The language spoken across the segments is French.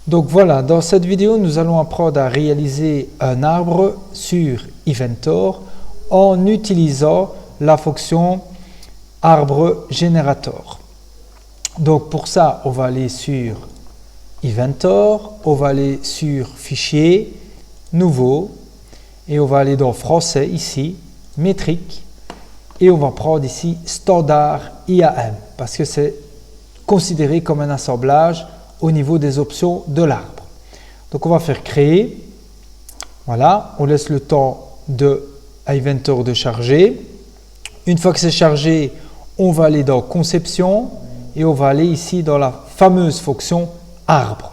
Donc voilà, dans cette vidéo, nous allons apprendre à réaliser un arbre sur Inventor en utilisant la fonction arbre générateur. Donc pour ça, on va aller sur Inventor, on va aller sur Fichier, Nouveau, et on va aller dans Français ici, Métrique, et on va prendre ici Standard IAM, parce que c'est considéré comme un assemblage au niveau des options de l'arbre. Donc on va faire créer, voilà, on laisse le temps de Inventor de charger. Une fois que c'est chargé, on va aller dans conception et on va aller ici dans la fameuse fonction arbre.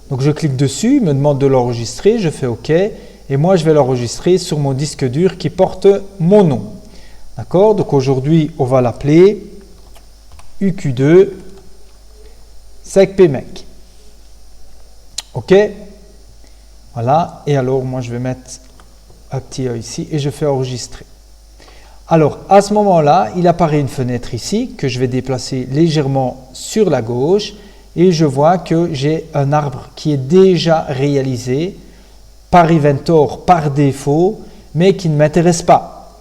Donc je clique dessus, il me demande de l'enregistrer, je fais OK et moi je vais l'enregistrer sur mon disque dur qui porte mon nom. D'accord? Donc aujourd'hui on va l'appeler UQ2 SecPMec. OK? Voilà, et alors moi je vais mettre un petit A ici et je fais enregistrer. Alors à ce moment-là, il apparaît une fenêtre ici que je vais déplacer légèrement sur la gauche et je vois que j'ai un arbre qui est déjà réalisé par Inventor par défaut mais qui ne m'intéresse pas.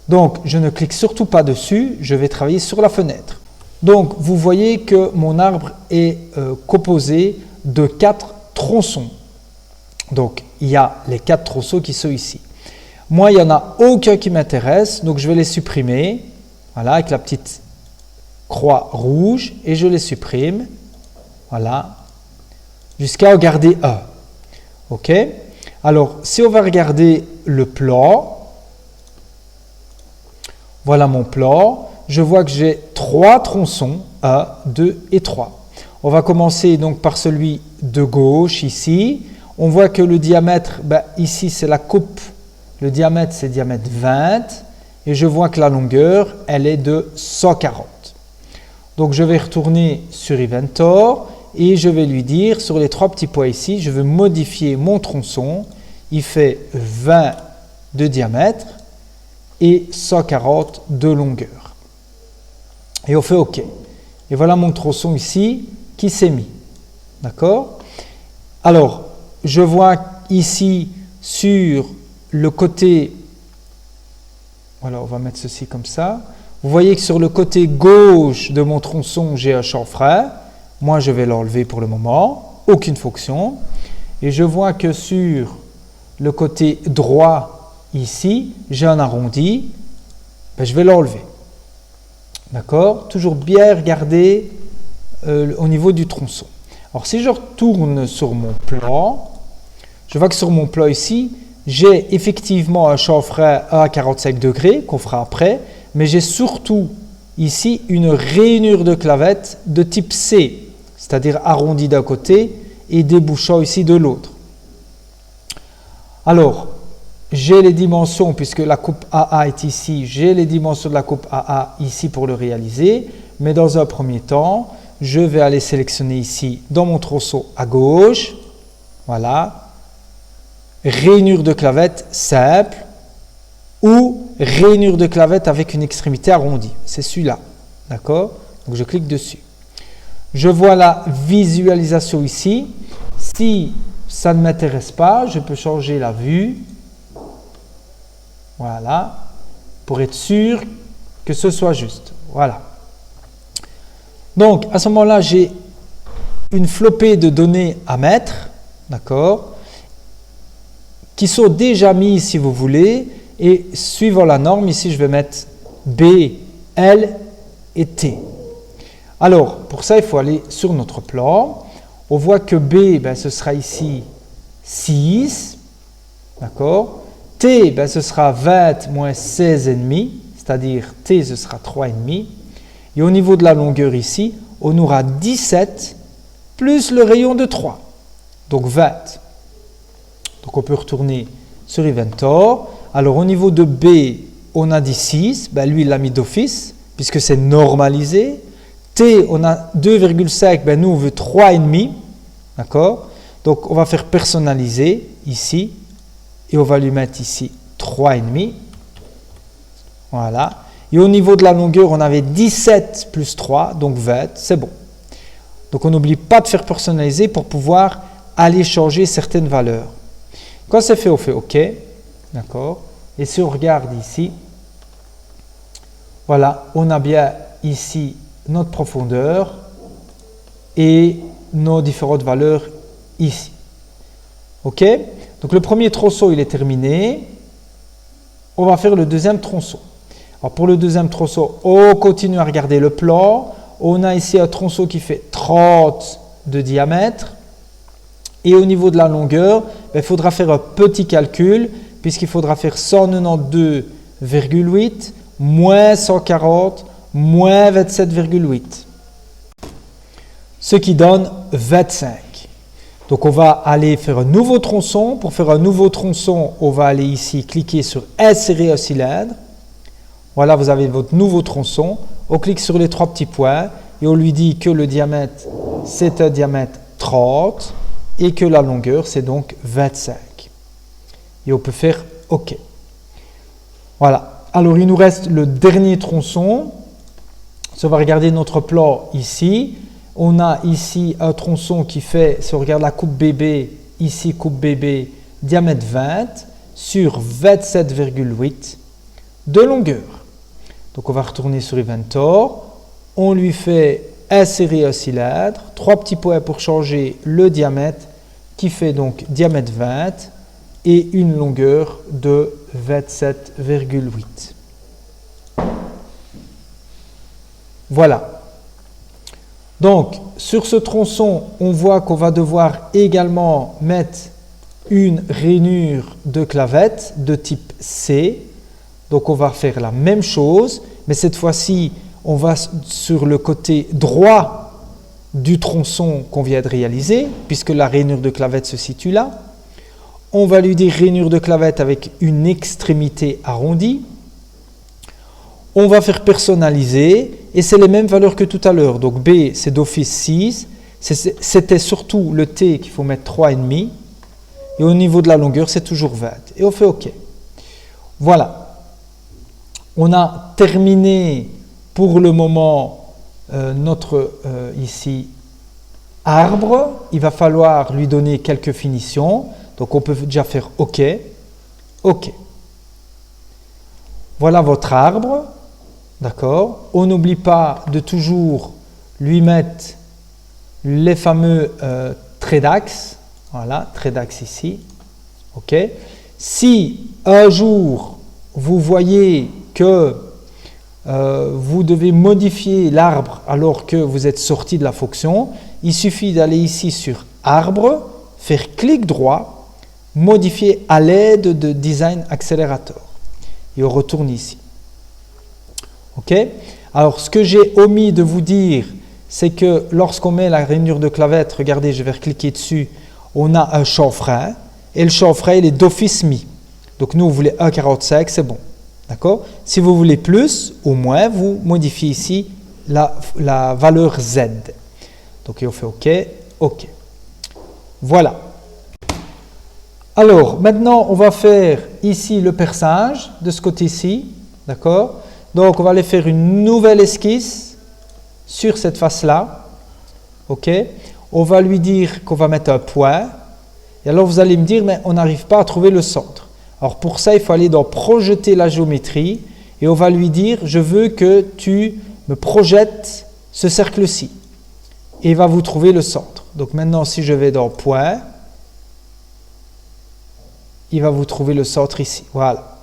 Donc je ne clique surtout pas dessus, je vais travailler sur la fenêtre. Donc vous voyez que mon arbre est composé de 4 tronçons. Donc il y a les 4 tronçons qui sont ici. Moi il n'y en a aucun qui m'intéresse, donc je vais les supprimer. Voilà, avec la petite croix rouge et je les supprime. Voilà, jusqu'à en garder un. OK? Alors si on va regarder le plan, voilà mon plan. Je vois que j'ai 3 tronçons, 1, 2 et 3. On va commencer donc par celui de gauche ici. On voit que le diamètre, ici c'est la coupe, le diamètre c'est diamètre 20 et je vois que la longueur elle est de 140. Donc je vais retourner sur Inventor et je vais lui dire sur les 3 petits points ici, je veux modifier mon tronçon. Il fait 20 de diamètre et 140 de longueur. Et on fait OK. Et voilà mon tronçon ici qui s'est mis. D'accord? Alors, je vois ici sur le côté, voilà, on va mettre ceci comme ça. Vous voyez que sur le côté gauche de mon tronçon, j'ai un chanfrein. Moi, je vais l'enlever pour le moment. Aucune fonction. Et je vois que sur le côté droit ici, j'ai un arrondi. Je vais l'enlever. D'accord? Toujours bien regarder au niveau du tronçon. Alors si je retourne sur mon plan, je vois que sur mon plan ici, j'ai effectivement un chanfrein à 45 degrés qu'on fera après, mais j'ai surtout ici une rainure de clavette de type C, c'est-à-dire arrondi d'un côté et débouchant ici de l'autre. Alors, j'ai les dimensions, puisque la coupe AA est ici, j'ai les dimensions de la coupe AA ici pour le réaliser, mais dans un premier temps, je vais aller sélectionner ici dans mon tronçon à gauche, voilà, rainure de clavette simple ou rainure de clavette avec une extrémité arrondie, c'est celui-là, d'accord? Donc je clique dessus. Je vois la visualisation ici, si ça ne m'intéresse pas, je peux changer la vue. Voilà, pour être sûr que ce soit juste. Voilà. Donc, à ce moment-là, j'ai une flopée de données à mettre, d'accord, qui sont déjà mises si vous voulez, et suivant la norme, ici, je vais mettre B, L et T. Alors, pour ça, il faut aller sur notre plan. On voit que B, ce sera ici 6, d'accord. T, ce sera 20 moins 16,5, c'est-à-dire T, ce sera 3,5. Et au niveau de la longueur ici, on aura 17 plus le rayon de 3, donc 20. Donc on peut retourner sur Inventor. Alors au niveau de B, on a dit 6, lui il l'a mis d'office, puisque c'est normalisé. T, on a 2,5, nous on veut 3,5, d'accord. Donc on va faire personnaliser ici. Et on va lui mettre ici 3,5. Voilà. Et au niveau de la longueur, on avait 17 plus 3, donc 20, c'est bon. Donc on n'oublie pas de faire personnaliser pour pouvoir aller changer certaines valeurs. Quand c'est fait, on fait OK. D'accord. Et si on regarde ici, voilà, on a bien ici notre profondeur et nos différentes valeurs ici. OK. Donc le premier tronçon, il est terminé. On va faire le deuxième tronçon. Alors pour le deuxième tronçon, on continue à regarder le plan. On a ici un tronçon qui fait 30 de diamètre. Et au niveau de la longueur, il faudra faire un petit calcul puisqu'il faudra faire 192,8 moins 140 moins 27,8. Ce qui donne 25. Donc on va aller faire un nouveau tronçon. Pour faire un nouveau tronçon, on va aller ici cliquer sur insérer un cylindre. Voilà, vous avez votre nouveau tronçon. On clique sur les trois petits points et on lui dit que le diamètre, c'est un diamètre 30 et que la longueur, c'est donc 25. Et on peut faire OK. Voilà. Alors, il nous reste le dernier tronçon. On va regarder notre plan ici. On a ici un tronçon qui fait, si on regarde la coupe bébé, ici coupe bébé, diamètre 20 sur 27,8 de longueur. Donc on va retourner sur Inventor, on lui fait insérer un cylindre, trois petits points pour changer le diamètre qui fait donc diamètre 20 et une longueur de 27,8. Voilà. Donc sur ce tronçon, on voit qu'on va devoir également mettre une rainure de clavette de type C. Donc on va faire la même chose, mais cette fois-ci, on va sur le côté droit du tronçon qu'on vient de réaliser, puisque la rainure de clavette se situe là. On va lui dire rainure de clavette avec une extrémité arrondie. On va faire personnaliser, et c'est les mêmes valeurs que tout à l'heure. Donc B, c'est d'office 6, c'était surtout le T qu'il faut mettre 3,5, et au niveau de la longueur, c'est toujours 20. Et on fait OK. Voilà. On a terminé pour le moment notre ici arbre. Il va falloir lui donner quelques finitions. Donc on peut déjà faire OK. OK. Voilà votre arbre. D'accord. On n'oublie pas de toujours lui mettre les fameux traits d'axe. Voilà, traits d'axe ici. OK. Si un jour vous voyez que vous devez modifier l'arbre alors que vous êtes sorti de la fonction, il suffit d'aller ici sur Arbre, faire clic droit, modifier à l'aide de Design Accelerator. Et on retourne ici. OK? Alors, ce que j'ai omis de vous dire, c'est que lorsqu'on met la rainure de clavette, regardez, je vais cliquer dessus, on a un chanfrein, et le chanfrein, il est d'office mis. Donc, nous, on voulait 1,45, c'est bon. D'accord? Si vous voulez plus ou moins, vous modifiez ici la valeur Z. Donc, on fait OK, OK. Voilà. Alors, maintenant, on va faire ici le perçage de ce côté-ci. D'accord? Donc, on va aller faire une nouvelle esquisse sur cette face-là. OK? On va lui dire qu'on va mettre un point. Et alors, vous allez me dire, mais on n'arrive pas à trouver le centre. Alors pour ça, il faut aller dans projeter la géométrie et on va lui dire, je veux que tu me projettes ce cercle-ci. Et il va vous trouver le centre. Donc maintenant, si je vais dans point, il va vous trouver le centre ici. Voilà.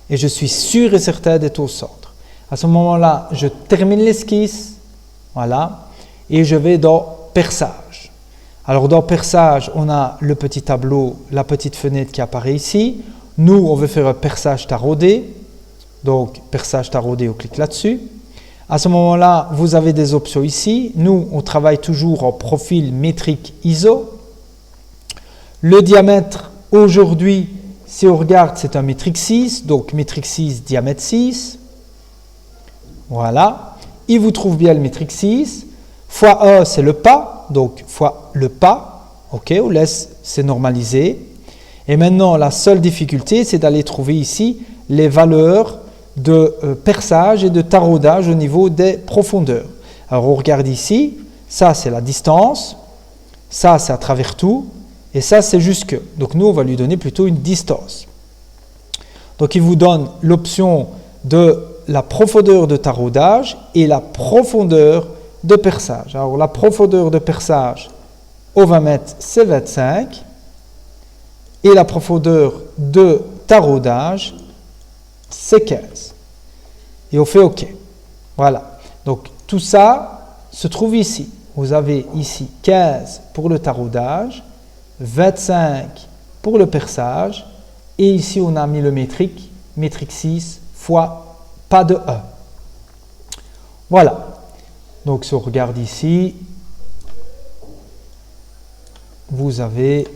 Et je suis sûr et certain d'être au centre. À ce moment-là, je termine l'esquisse. Voilà. Et je vais dans perçage. Alors dans perçage, on a le petit tableau, la petite fenêtre qui apparaît ici. Nous, on veut faire un perçage taraudé. Donc perçage taraudé, on clique là-dessus. À ce moment-là, vous avez des options ici. Nous, on travaille toujours en profil métrique ISO. Le diamètre, aujourd'hui, si on regarde, c'est un métrique 6. Donc métrique 6, diamètre 6. Voilà. Il vous trouve bien le métrique 6. Fois 1, c'est le pas. Donc, fois le pas, OK, on laisse, c'est normalisé. Et maintenant, la seule difficulté, c'est d'aller trouver ici les valeurs de perçage et de taraudage au niveau des profondeurs. Alors, on regarde ici, ça c'est la distance, ça c'est à travers tout, et ça c'est jusque. Donc nous on va lui donner plutôt une distance. Donc il vous donne l'option de la profondeur de taraudage et la profondeur de perçage. Alors la profondeur de perçage au 20 mètres c'est 25 et la profondeur de taraudage c'est 15. Et on fait OK. Voilà. Donc tout ça se trouve ici. Vous avez ici 15 pour le taraudage, 25 pour le perçage, et ici on a mis le métrique 6 fois pas de E. Voilà. Donc si on regarde ici, vous avez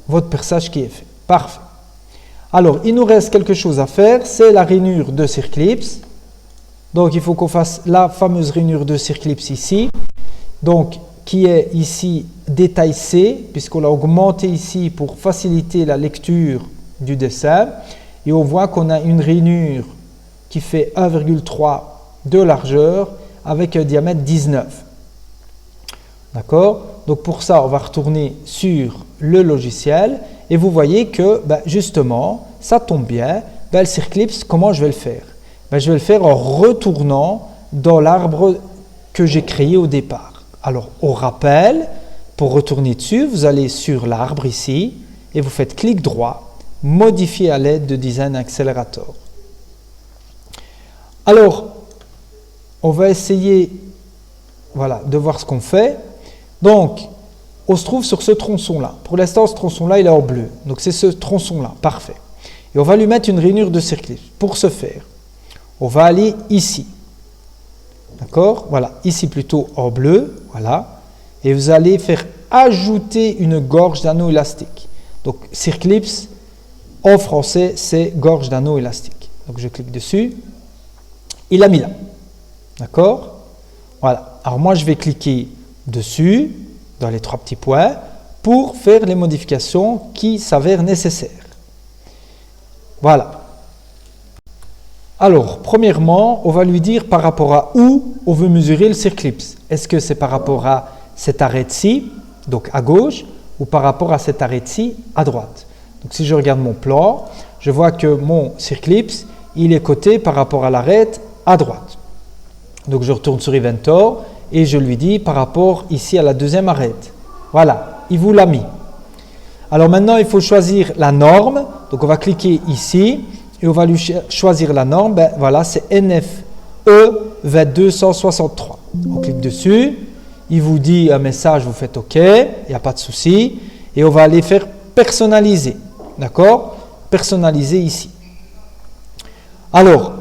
votre perçage qui est fait. Parfait. Alors, il nous reste quelque chose à faire, c'est la rainure de Circlips. Donc, il faut qu'on fasse la fameuse rainure de Circlips ici. Donc, qui est ici détail C, puisqu'on l'a augmenté ici pour faciliter la lecture du dessin. Et on voit qu'on a une rainure qui fait 1,3 de largeur avec un diamètre 19. D'accord? Donc, pour ça, on va retourner sur le logiciel. Et vous voyez que, justement, ça tombe bien. Le Circlips, comment je vais le faire? Je vais le faire en retournant dans l'arbre que j'ai créé au départ. Alors, au rappel, pour retourner dessus, vous allez sur l'arbre ici et vous faites clic droit, modifier à l'aide de Design Accelerator. Alors, on va essayer de voir ce qu'on fait. Donc, on se trouve sur ce tronçon-là. Pour l'instant, ce tronçon-là, il est en bleu. Donc, c'est ce tronçon-là. Parfait. Et on va lui mettre une rainure de Circlips. Pour ce faire, on va aller ici. D'accord? Voilà. Ici, plutôt en bleu. Voilà. Et vous allez faire ajouter une gorge d'anneau élastique. Donc, Circlips, en français, c'est gorge d'anneau élastique. Donc, je clique dessus. Il a mis là. D'accord? Voilà. Alors, moi, je vais cliquer dessus, dans les 3 petits points, pour faire les modifications qui s'avèrent nécessaires. Voilà. Alors, premièrement, on va lui dire par rapport à où on veut mesurer le Circlips. Est-ce que c'est par rapport à cette arête-ci, donc à gauche, ou par rapport à cette arête-ci, à droite. Donc, si je regarde mon plan, je vois que mon Circlips, il est coté par rapport à l'arête à droite. Donc, je retourne sur Inventor et je lui dis par rapport ici à la deuxième arête. Voilà, il vous l'a mis. Alors maintenant, il faut choisir la norme. Donc, on va cliquer ici et on va lui choisir la norme. Voilà, c'est NFE 2263. On clique dessus. Il vous dit un message, vous faites OK, il n'y a pas de souci. Et on va aller faire personnaliser. D'accord? Personnaliser ici. Alors,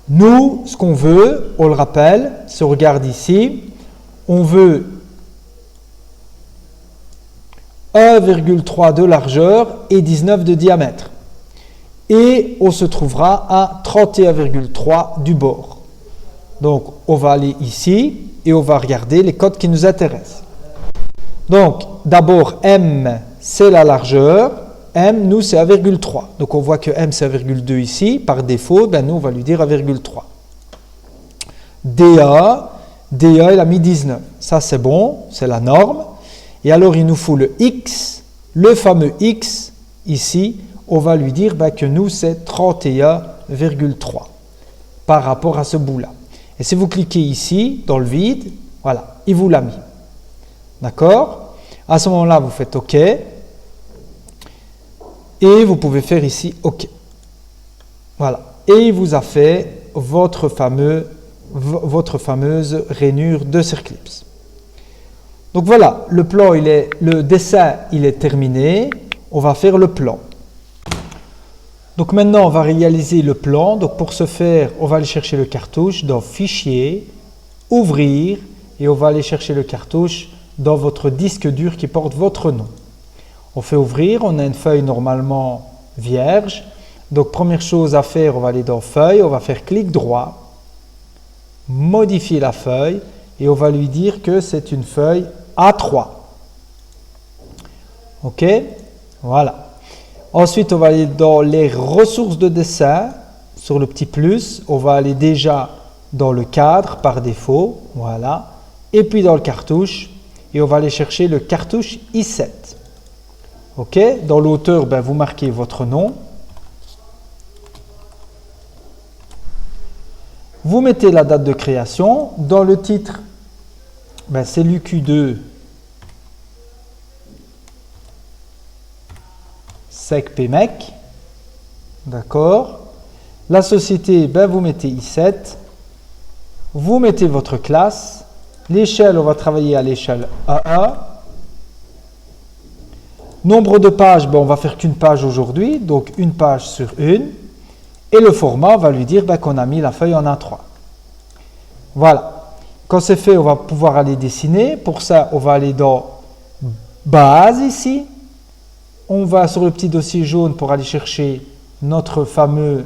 nous, ce qu'on veut, on le rappelle, si on regarde ici, on veut 1,3 de largeur et 19 de diamètre. Et on se trouvera à 31,3 du bord. Donc, on va aller ici et on va regarder les codes qui nous intéressent. Donc, d'abord, M, c'est la largeur. M, nous, c'est 1,3. Donc, on voit que M, c'est 1,2 ici. Par défaut, nous, on va lui dire 1,3. DA, il a mis 19. Ça, c'est bon, c'est la norme. Et alors, il nous faut le X, le fameux X, ici. On va lui dire que nous, c'est 31,3 par rapport à ce bout-là. Et si vous cliquez ici, dans le vide, voilà, il vous l'a mis. D'accord? À ce moment-là, vous faites OK. Et vous pouvez faire ici OK. Voilà. Et il vous a fait votre fameuse rainure de Circlips. Donc voilà, le dessin, il est terminé. On va faire le plan. Donc maintenant, on va réaliser le plan. Donc pour ce faire, on va aller chercher le cartouche dans Fichier, Ouvrir, et on va aller chercher le cartouche dans votre disque dur qui porte votre nom. On fait ouvrir, on a une feuille normalement vierge. Donc première chose à faire, on va aller dans Feuille, on va faire clic droit, modifier la feuille, et on va lui dire que c'est une feuille A3. OK? Voilà. Ensuite, on va aller dans les ressources de dessin, sur le petit plus, on va aller déjà dans le cadre par défaut, voilà. et puis dans le cartouche, et on va aller chercher le cartouche I7. Ok, dans l'auteur, ben, vous marquez votre nom. Vous mettez la date de création. Dans le titre, ben, c'est l'UQ2 SEC-PMEC. D'accord. La société, ben, vous mettez I7. Vous mettez votre classe. L'échelle, on va travailler à l'échelle AA. Nombre de pages, ben, on va faire qu'une page aujourd'hui, donc une page sur une. Et le format, on va lui dire ben, qu'on a mis la feuille en A3. Voilà. Quand c'est fait, on va pouvoir aller dessiner. Pour ça, on va aller dans Base ici. On va sur le petit dossier jaune pour aller chercher notre fameux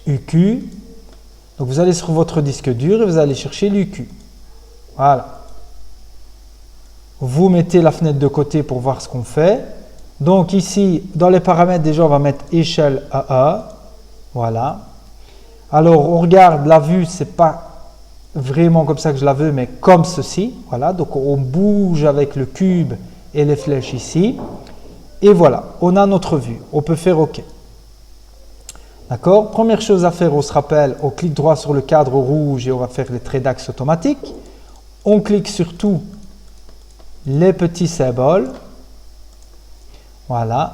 UQ. Donc vous allez sur votre disque dur et vous allez chercher l'UQ. Voilà. Vous mettez la fenêtre de côté pour voir ce qu'on fait. Donc ici, dans les paramètres, déjà, on va mettre échelle AA. Voilà. Alors, on regarde la vue, c'est pas vraiment comme ça que je la veux, mais comme ceci. Voilà. Donc, on bouge avec le cube et les flèches ici. Et voilà, on a notre vue. On peut faire OK. D'accord? Première chose à faire, on se rappelle, on clique droit sur le cadre rouge et on va faire les traits d'axe automatiques. On clique sur tout les petits symboles. Voilà.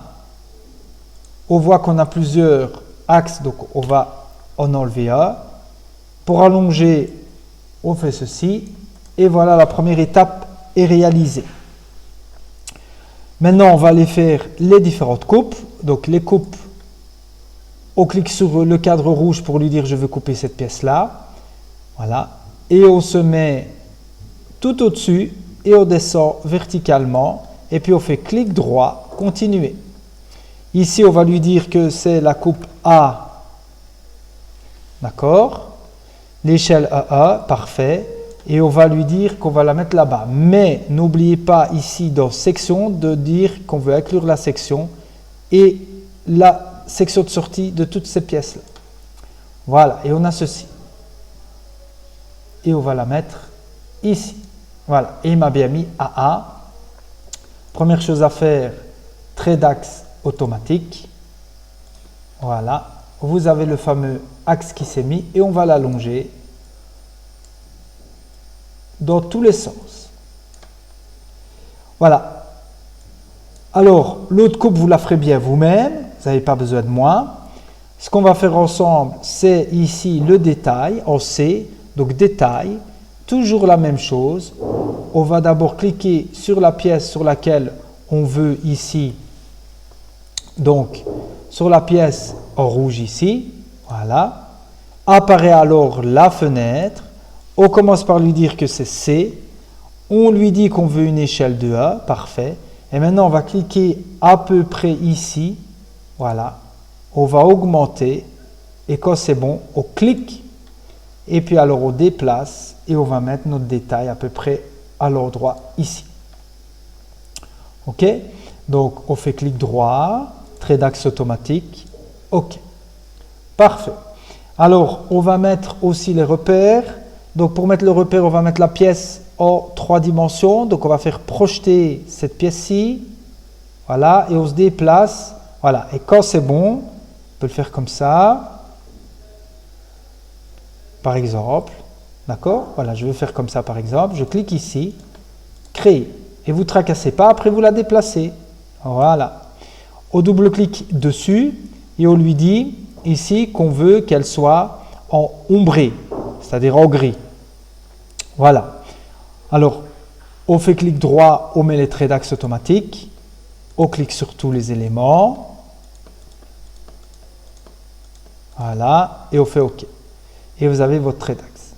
On voit qu'on a plusieurs axes, donc on va en enlever un. Pour allonger, on fait ceci. Et voilà, la première étape est réalisée. Maintenant, on va aller faire les différentes coupes. Donc les coupes, on clique sur le cadre rouge pour lui dire je veux couper cette pièce-là. Voilà. Et on se met tout au-dessus et on descend verticalement. Et puis on fait clic droit, continuer. Ici, on va lui dire que c'est la coupe A. D'accord? L'échelle AA, parfait. Et on va lui dire qu'on va la mettre là-bas. Mais n'oubliez pas ici dans section de dire qu'on veut inclure la section et la section de sortie de toutes ces pièces-là. Voilà, et on a ceci. Et on va la mettre ici. Voilà, et il m'a bien mis AA. Première chose à faire, trait d'axe automatique. Voilà, vous avez le fameux axe qui s'est mis et on va l'allonger dans tous les sens. Voilà. Alors, l'autre coupe, vous la ferez bien vous-même. Vous n'avez pas besoin de moi. Ce qu'on va faire ensemble, c'est ici le détail en C. Donc, détail. Toujours la même chose. On va d'abord cliquer sur la pièce sur laquelle on veut ici. Donc, sur la pièce en rouge ici. Voilà. Apparaît alors la fenêtre. On commence par lui dire que c'est C. On lui dit qu'on veut une échelle de A. Parfait. Et maintenant, on va cliquer à peu près ici. Voilà. On va augmenter. Et quand c'est bon, on clique. Et puis alors, on déplace. Et on va mettre notre détail à peu près à l'endroit ici. OK? Donc, on fait clic droit. Trait d'axe automatique. OK. Parfait. Alors, on va mettre aussi les repères. Donc, pour mettre le repère, on va mettre la pièce en 3 dimensions. Donc, on va faire projeter cette pièce-ci. Voilà, et on se déplace. Voilà, et quand c'est bon, on peut le faire comme ça. Par exemple. D'accord? Voilà, je vais faire comme ça, par exemple. Je clique ici. Créer. Et vous ne tracassez pas, après vous la déplacez. Voilà. On double-clique dessus et on lui dit ici qu'on veut qu'elle soit en ombré, c'est-à-dire en gris. Voilà. Alors, on fait clic droit, on met les traits d'axe automatiques, on clique sur tous les éléments. Voilà, et on fait OK. Et vous avez votre trait d'axe.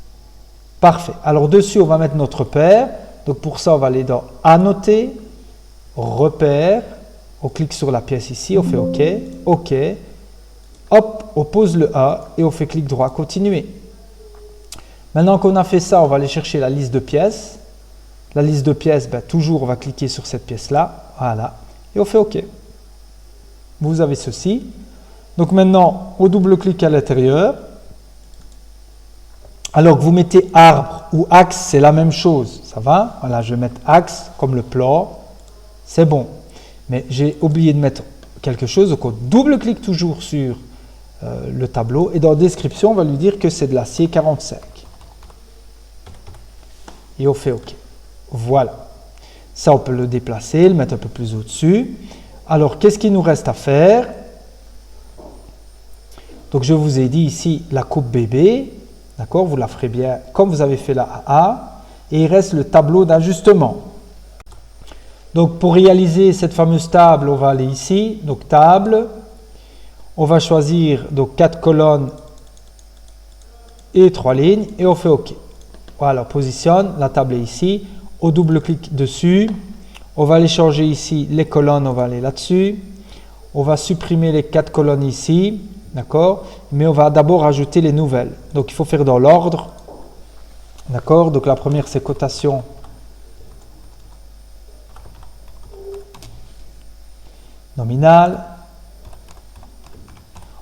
Parfait. Alors, dessus, on va mettre notre repère. Donc, pour ça, on va aller dans Annoter, Repère. On clique sur la pièce ici, on fait OK, OK. Hop, on pose le A et on fait clic droit, continuer. Maintenant qu'on a fait ça, on va aller chercher la liste de pièces. La liste de pièces, ben, toujours, on va cliquer sur cette pièce-là. Voilà. Et on fait OK. Vous avez ceci. Donc maintenant, on double-clique à l'intérieur. Alors que vous mettez arbre ou axe, c'est la même chose. Ça va? Voilà, je vais mettre axe comme le plan. C'est bon. Mais j'ai oublié de mettre quelque chose. Donc on double-clique toujours sur le tableau. Et dans la description, on va lui dire que c'est de l'acier 45. Et on fait OK. Voilà. Ça, on peut le déplacer, le mettre un peu plus au-dessus. Alors, qu'est-ce qu'il nous reste à faire? Donc, je vous ai dit ici la coupe bébé. D'accord? Vous la ferez bien comme vous avez fait la AA. Et il reste le tableau d'ajustement. Donc, pour réaliser cette fameuse table, on va aller ici. Donc, table. On va choisir donc 4 colonnes et 3 lignes. Et on fait OK. Voilà, on positionne. La table est ici. On double-clique dessus. On va aller changer ici les colonnes. On va aller là-dessus. On va supprimer les 4 colonnes ici. D'accord? Mais on va d'abord ajouter les nouvelles. Donc, il faut faire dans l'ordre. D'accord? Donc, la première, c'est cotation nominale.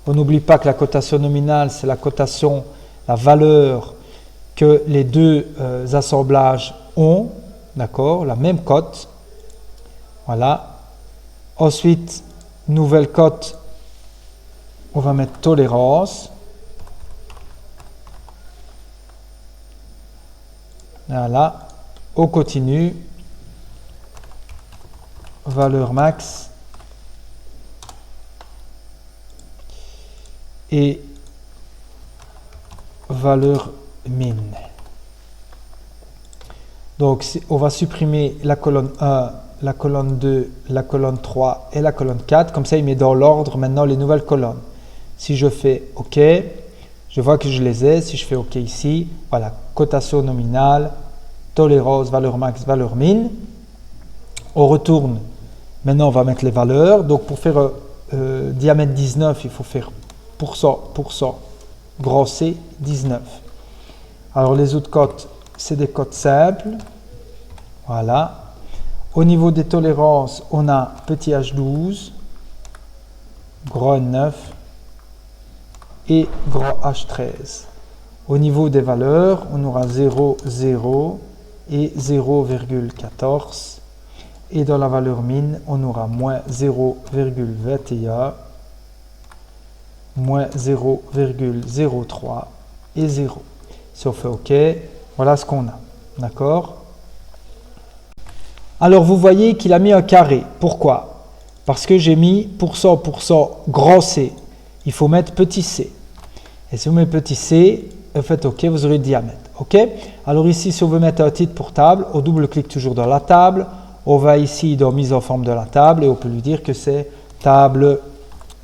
On n'oublie pas que la cotation nominale, c'est la cotation, la valeur que les deux assemblages ont. D'accord? La même cote. Voilà. Ensuite, nouvelle cote. On va mettre tolérance. Voilà. On continue. Valeur max. Et valeur min. Donc, on va supprimer la colonne 1, la colonne 2, la colonne 3 et la colonne 4. Comme ça, il met dans l'ordre maintenant les nouvelles colonnes. Si je fais OK, je vois que je les ai. Si je fais OK ici, voilà, cotation nominale, tolérance, valeur max, valeur min. On retourne. Maintenant, on va mettre les valeurs. Donc, pour faire diamètre 19, il faut faire %, grand C, 19. Alors, les autres cotes, c'est des cotes simples. Voilà. Au niveau des tolérances, on a petit h12, grand N9 et grand H13. Au niveau des valeurs, on aura 0, 0 et 0,14. Et dans la valeur min, on aura moins 0,21, moins 0,03 et 0. Si on fait OK, voilà ce qu'on a. D'accord? Alors, vous voyez qu'il a mis un carré. Pourquoi? Parce que j'ai mis %, grand C. Il faut mettre petit c. Et si vous mettez petit c, vous faites OK, vous aurez le diamètre. OK? Alors ici, si on veut mettre un titre pour table, on double-clique toujours dans la table. On va ici dans mise en forme de la table et on peut lui dire que c'est table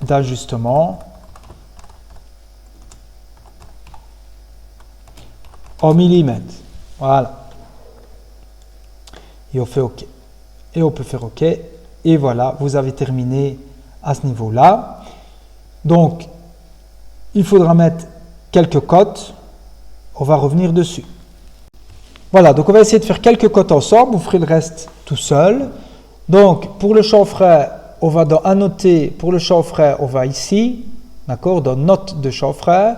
d'ajustement en millimètres. Voilà. Et on fait OK. Et on peut faire OK. Et voilà, vous avez terminé à ce niveau-là. Donc, il faudra mettre quelques cotes. On va revenir dessus. Voilà, donc on va essayer de faire quelques cotes ensemble. Vous ferez le reste tout seul. Donc, pour le chanfrein, on va dans Annoter. Pour le chanfrein, on va ici. D'accord? Dans Note de chanfrein.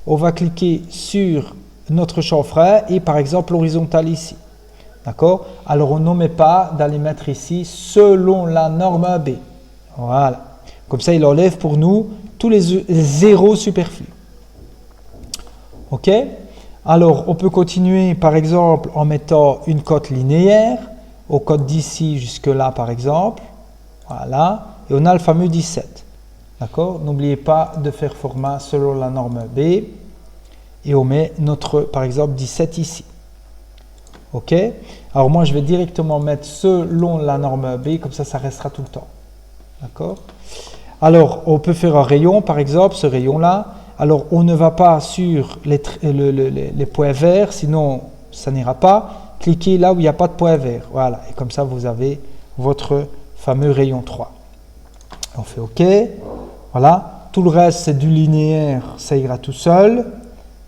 On va cliquer sur notre chanfrein et par exemple l'horizontale ici. D'accord? Alors, on n'omet pas d'aller mettre ici selon la norme B. Voilà. Comme ça, il enlève pour nous tous les zéros superflus. OK? Alors, on peut continuer par exemple en mettant une cote linéaire, au code d'ici jusque là par exemple. Voilà. Et on a le fameux 17. D'accord? N'oubliez pas de faire format selon la norme B. Et on met notre, par exemple, 17 ici. OK? Alors moi, je vais directement mettre selon la norme B, comme ça restera tout le temps. D'accord? Alors, on peut faire un rayon, par exemple, ce rayon-là. Alors, on ne va pas sur les points verts, sinon ça n'ira pas. Cliquez là où il n'y a pas de point vert. Voilà, et comme ça, vous avez votre fameux rayon 3. On fait OK. Voilà, tout le reste, c'est du linéaire, ça ira tout seul.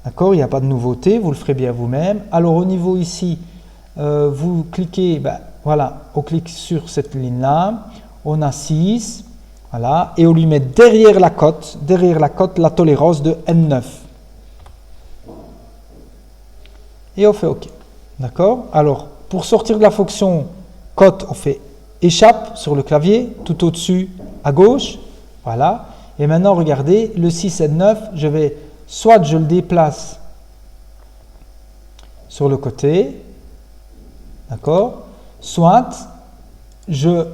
D'accord, il n'y a pas de nouveauté, vous le ferez bien vous-même. Alors, au niveau ici, vous cliquez, voilà, on clique sur cette ligne-là. On a 6. Voilà, et on lui met derrière la cote, la tolérance de N9. et on fait OK. D'accord? Alors, pour sortir de la fonction cote, on fait échappe sur le clavier, tout au-dessus à gauche. Voilà. Et maintenant, regardez, le 6 et le 9, soit je le déplace sur le côté, d'accord? Soit je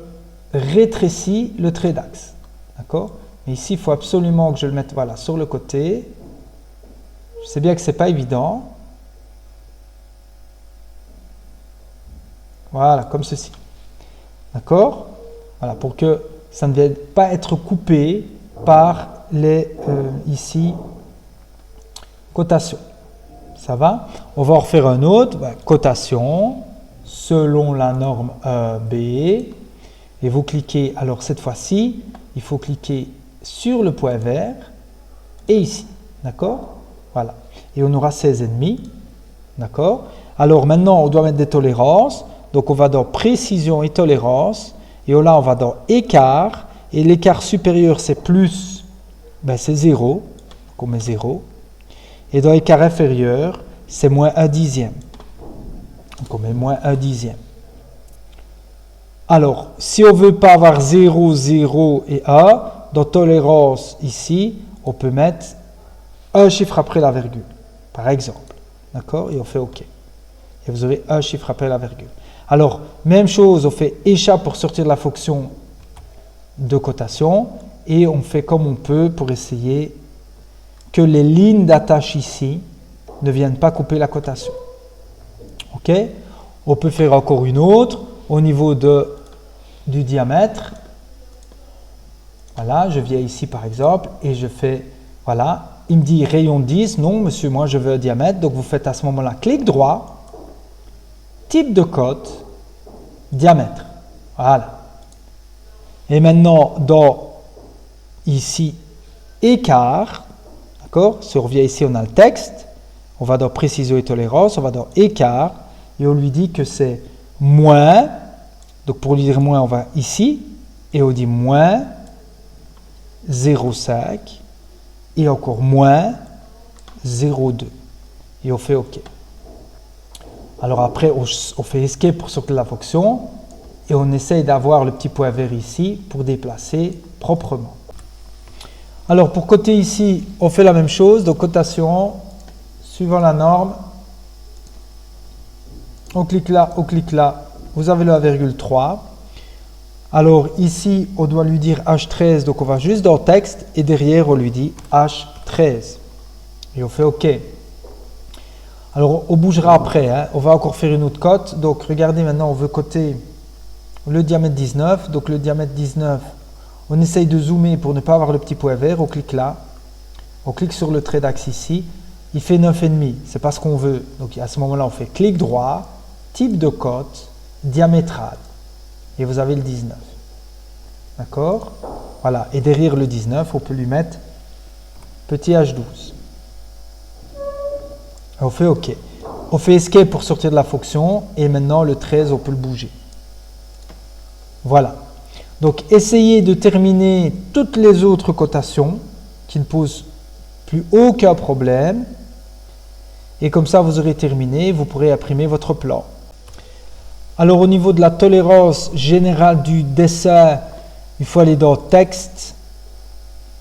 rétrécis le trait d'axe, d'accord? Mais ici, il faut absolument que je le mette voilà, sur le côté. Je sais bien que ce n'est pas évident. Voilà, comme ceci. D'accord? Voilà, pour que ça ne vienne pas être coupé par les, ici, cotations. Ça va? On va en refaire un autre. Cotation, selon la norme B. Et vous cliquez, alors cette fois-ci, il faut cliquer sur le point vert et ici. D'accord? Voilà. Et on aura 16,5. D'accord? Alors maintenant, on doit mettre des tolérances. Donc on va dans précision et tolérance. Et là, on va dans écart. Et l'écart supérieur, c'est plus, ben c'est 0. Donc on met 0. Et dans écart inférieur, c'est moins 1 dixième. Donc on met moins 1 dixième. Alors, si on ne veut pas avoir 0, 0 et 1, dans tolérance ici, on peut mettre un chiffre après la virgule, par exemple. D'accord? Et on fait OK. Et vous aurez un chiffre après la virgule. Alors, même chose, on fait échappe pour sortir de la fonction de cotation. Et on fait comme on peut pour essayer que les lignes d'attache ici ne viennent pas couper la cotation. OK? On peut faire encore une autre au niveau du diamètre. Voilà, je viens ici par exemple et je fais, voilà, il me dit rayon 10. Non, monsieur, moi je veux un diamètre. Donc vous faites à ce moment-là clic droit, type de cote, diamètre. Voilà. Et maintenant, dans ici, écart, d'accord? Si on revient ici, on a le texte. On va dans précision et tolérance, on va dans écart et on lui dit que c'est moins. Donc pour lui dire moins, on va ici et on dit moins 0,5 et encore moins 0,2 et on fait OK. Alors après, on fait escape pour sortir de la fonction et on essaye d'avoir le petit point vert ici pour déplacer proprement. Alors pour coter ici, on fait la même chose. Donc cotation, suivant la norme, on clique là, vous avez le 1,3. Alors ici, on doit lui dire H13, donc on va juste dans texte et derrière, on lui dit H13. Et on fait OK. Alors, on bougera après, hein. On va encore faire une autre cote. Donc, regardez maintenant, on veut coter le diamètre 19. Donc, le diamètre 19, on essaye de zoomer pour ne pas avoir le petit point vert. On clique là. On clique sur le trait d'axe ici. Il fait 9,5. C'est pas ce qu'on veut. Donc, à ce moment-là, on fait clic droit, type de cote, diamétral. Et vous avez le 19. D'accord? Voilà. Et derrière le 19, on peut lui mettre petit H12. On fait OK. On fait escape pour sortir de la fonction. Et maintenant, le 13, on peut le bouger. Voilà. Donc, essayez de terminer toutes les autres cotations qui ne posent plus aucun problème. Et comme ça, vous aurez terminé. Vous pourrez imprimer votre plan. Alors, au niveau de la tolérance générale du dessin, il faut aller dans texte.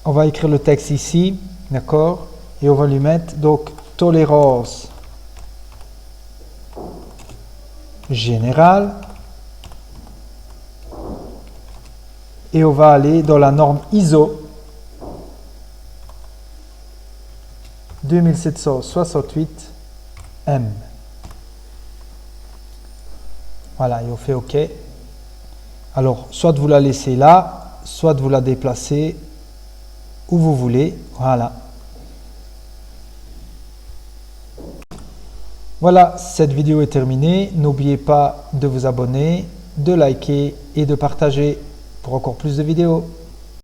On va écrire le texte ici. D'accord? Et on va lui mettre donc tolérance générale. Et on va aller dans la norme ISO 2768M. Voilà, et on fait OK. Alors, soit vous la laissez là, soit vous la déplacez où vous voulez. Voilà. Voilà, cette vidéo est terminée. N'oubliez pas de vous abonner, de liker et de partager pour encore plus de vidéos.